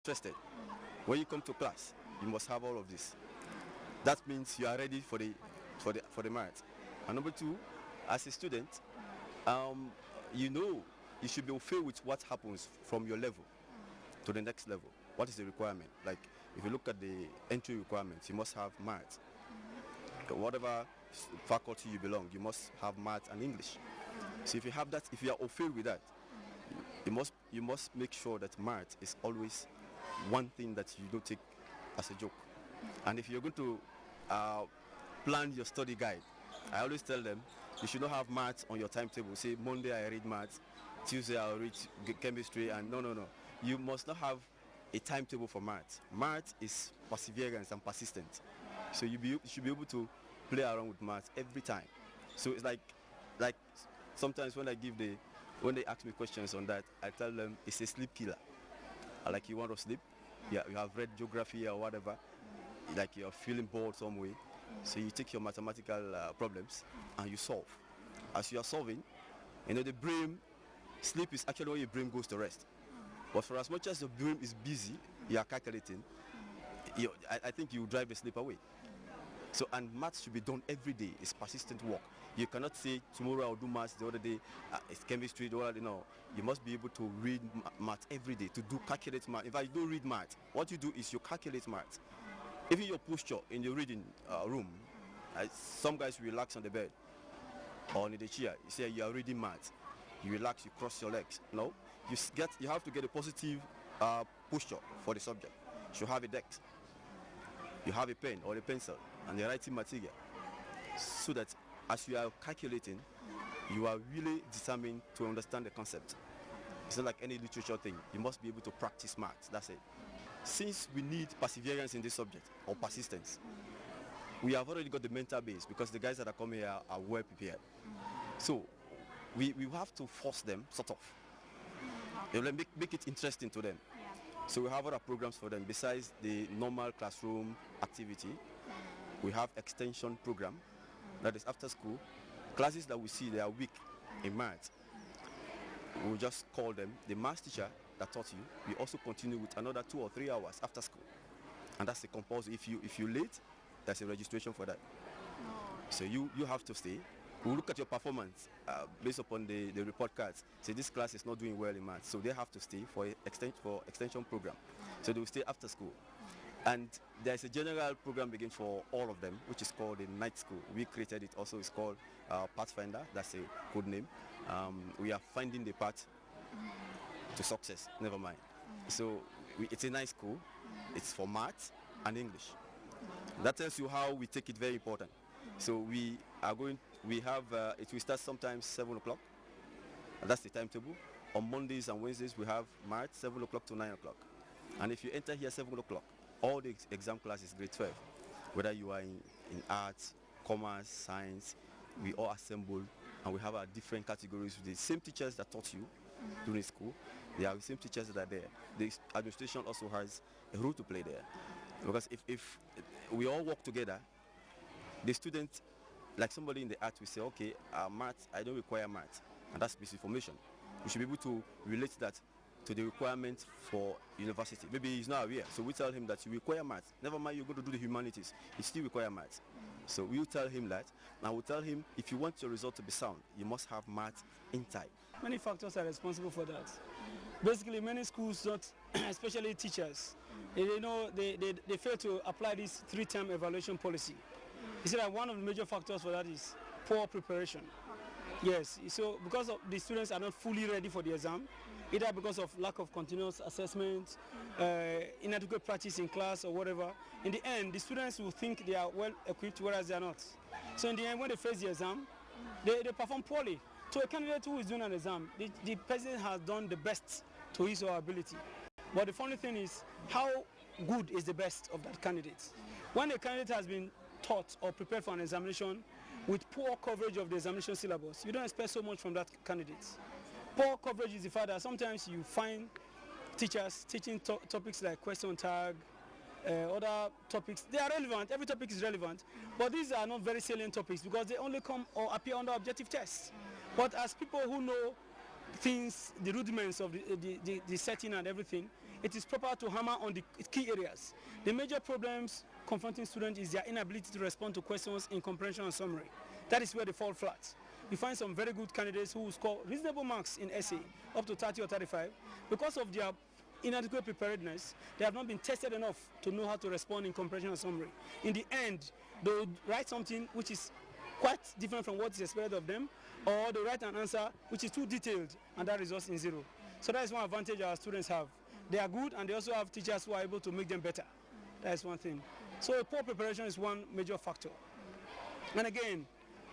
interested. When you come to class, you must have all of this. That means you are ready for the math. And number two, as a student, um, you know you should be okay with what happens from your level to the next level. What is the requirement? Like if you look at the entry requirements, you must have math. Whatever faculty you belong, you must have math and English. So if you have that, if you are okay with that, you must make sure that math is always one thing that you don't take as a joke. And if you're going to uh, plan your study guide, I always tell them you should not have maths on your timetable. Say Monday I read maths, Tuesday I'll read chemistry, and no, no, no. You must not have a timetable for maths. Maths is perseverance and persistent. So you should be able to play around with maths every time. So it's like sometimes when they ask me questions on that, I tell them it's a sleep killer. Like you want to sleep, yeah, you have read geography or whatever, like you're feeling bored some way, so you take your mathematical problems and you solve. As you are solving, the brain, sleep is actually when your brain goes to rest. But for as much as the brain is busy, you are calculating, I think you drive the sleep away. So, and maths should be done every day. It's persistent work. You cannot say tomorrow I'll do maths, the other day it's chemistry, the other day no. You must be able to read maths every day, to do calculate math. If I don't read maths, what you do is you calculate maths. Even your posture in the reading room, some guys relax on the bed or in the chair. You say you are reading maths. You relax, you cross your legs. No, you have to get a positive posture for the subject. You should have a desk. You have a pen or a pencil and the writing material, so that as you are calculating, you are really determined to understand the concept. It's not like any literature thing. You must be able to practice maths. That's it. Since we need perseverance in this subject or persistence, we have already got the mental base because the guys that are coming here are well prepared. So we have to force them, sort of. Make it interesting to them. So we have other programs for them besides the normal classroom activity. We have extension program, that is after school. Classes that we see they are weak in maths, we'll just call them the maths teacher that taught you. We also continue with another 2 or 3 hours after school, and that's the compulsory. If you late, there's a registration for that. So you have to stay. We'll look at your performance based upon the report cards. Say this class is not doing well in maths, so they have to stay for extension program. So they will stay after school. And there's a general program begin for all of them, which is called the night school. We created it also. It's called Pathfinder. That's a code name. We are finding the path to success. Never mind. So it's a nice school. It's for maths and English. That tells you how we take it very important. So we have, it will start sometimes 7 o'clock. That's the timetable. On Mondays and Wednesdays we have maths 7 o'clock to 9 o'clock. And if you enter here 7 o'clock, all the exam classes grade 12, whether you are in arts, commerce, science, we all assemble and we have our different categories with the same teachers that taught you during school. They are the same teachers that are there. The administration also has a role to play there. Because if we all work together, the student, like somebody in the art will say, okay, maths, I don't require maths, and that's misinformation. We should be able to relate that to the requirements for university. Maybe he's not aware, so we tell him that you require maths. Never mind, you're going to do the humanities, you still require maths. So we'll tell him that, and we'll tell him if you want your result to be sound, you must have maths inside. Many factors are responsible for that. Basically, many schools don't, especially teachers, they fail to apply this 3-term evaluation policy. You see that one of the major factors for that is poor preparation. Yes, so because of the students are not fully ready for the exam, either because of lack of continuous assessment, inadequate practice in class or whatever, in the end, the students will think they are well equipped, whereas they are not. So in the end, when they face the exam, they perform poorly. So a candidate who is doing an exam, the person has done the best to his or her ability. But the funny thing is, how good is the best of that candidate? When a candidate has been taught or prepared for an examination with poor coverage of the examination syllabus, you don't expect so much from that candidate. Poor coverage is the fact that sometimes you find teachers teaching topics like question tag, other topics. They are relevant, every topic is relevant, but these are not very salient topics because they only come or appear under objective tests. But as people who know things, the rudiments of the setting and everything, it is proper to hammer on the key areas. The major problems confronting students is their inability to respond to questions in comprehension and summary. That is where they fall flat. You find some very good candidates who score reasonable marks in essay, up to 30 or 35. Because of their inadequate preparedness, they have not been tested enough to know how to respond in comprehension and summary. In the end, they will write something which is quite different from what is expected of them, or they write an answer which is too detailed, and that results in 0. So that is one advantage our students have. They are good, and they also have teachers who are able to make them better. That is one thing. So poor preparation is one major factor. And again,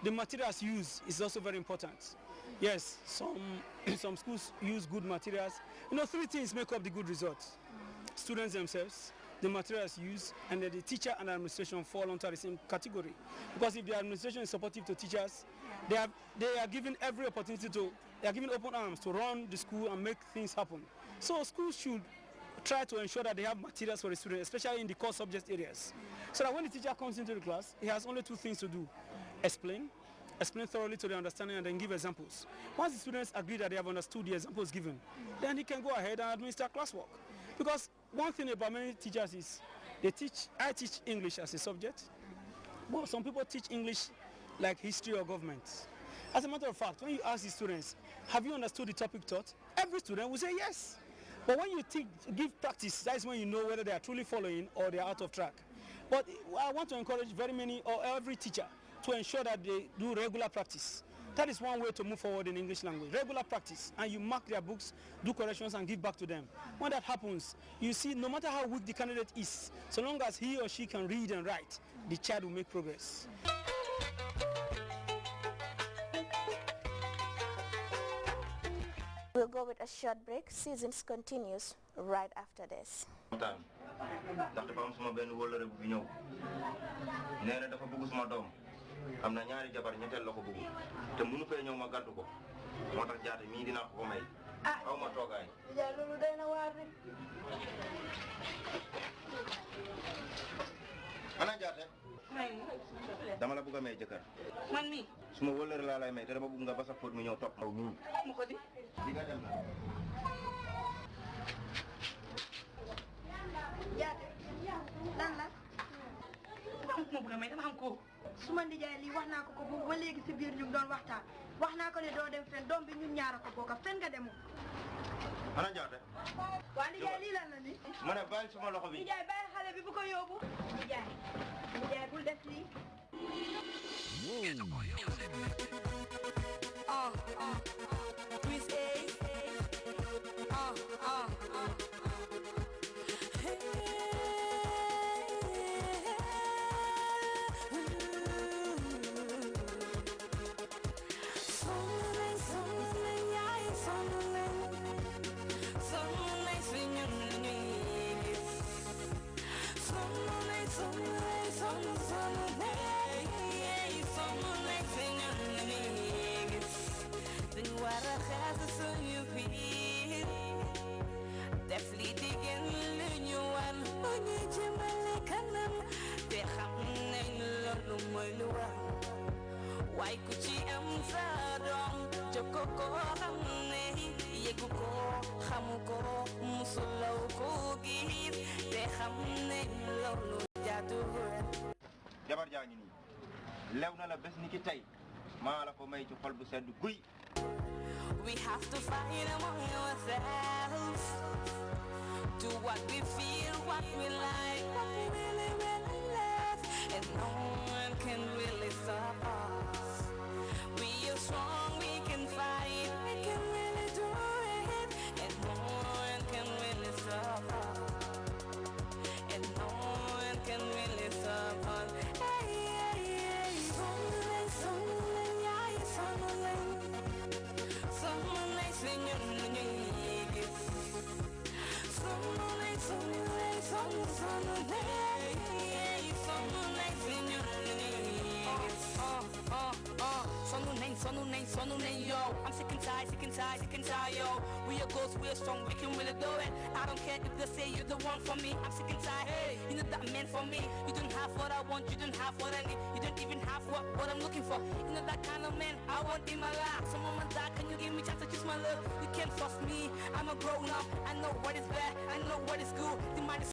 the materials used is also very important. Yes, some schools use good materials. 3 things make up the good results. Students themselves, the materials used, and then the teacher and administration fall under the same category. Because if the administration is supportive to teachers, they are given every opportunity they are given open arms to run the school and make things happen. So schools should try to ensure that they have materials for the students, especially in the core subject areas. So that when the teacher comes into the class, he has only 2 things to do. Explain thoroughly to their understanding, and then give examples. Once the students agree that they have understood the examples given, then he can go ahead and administer classwork. Because one thing about many teachers is I teach English as a subject, but some people teach English like history or government. As a matter of fact, when you ask the students, have you understood the topic taught? Every student will say yes. But when you give practice, that is when you know whether they are truly following or they are out of track. But I want to encourage every teacher to ensure that they do regular practice. That is one way to move forward in English language. Regular practice, and you mark their books, do corrections, and give back to them. When that happens, you see, no matter how weak the candidate is, so long as he or she can read and write, the child will make progress. We'll go with a short break. Seasons continues right after this. am na ñaari jabar ñetteel la ko bëgg te mënu fee ñëw ma gàddu ko moo tax jaate mii dinaa ko may aw ma toogaay ja loolu day na waar rek ana jaate dama la bëgg a may jëkkër man mi suma wëllëre laa lay may te dama bëgg nga ba sa fóot mu ñëw topp aw mii mu ko di nga dem na jaate lan la mo bëgg may dama xam ko suma ndijaay lii wax naa ko ba léegi si biir ñu ngi doon waxtaan wax naa ko ne doo dem fen doom bi ñun ñaara ko bokk fen nga demoo ana jaate waa ndijaay lii lan la ni ma ne bàyyi suma loxo bi ndijaay bàyyi xale bi bu ko yóbbu ndijaay bul def lii Why could she am sadom Jokoko hamne Yeguko hamuko Musolo kogi Te hamne lolo jadu jabar jaa ngi nii lew na la bés ni ki tey maa la ko may ci xol bu sedd guy We have to fight among ourselves Do what we feel, what we like What we really, really love And no one can really stop us We are strong, we can fight We can really do it And no one can really stop us And no one can really stop us Hey, hey, hey Someone, someone, yeah, someone Someone like singing Someone, someone, someone, hey, hey Someone like singing Someone like yo. I'm sick and tired, yo. We are ghosts, we are strong, we can really do it. I don't care if they say you're the one for me. I'm sick and tired, hey, you're not that man for me. You don't have what I want, you don't have what I need. You don't even have what I'm looking for. You're not that kind of man I want in my life. Some woman that can you give me chance to choose my love? You can't force me, I'm a grown up. I know what is bad, I know what is good. The mind is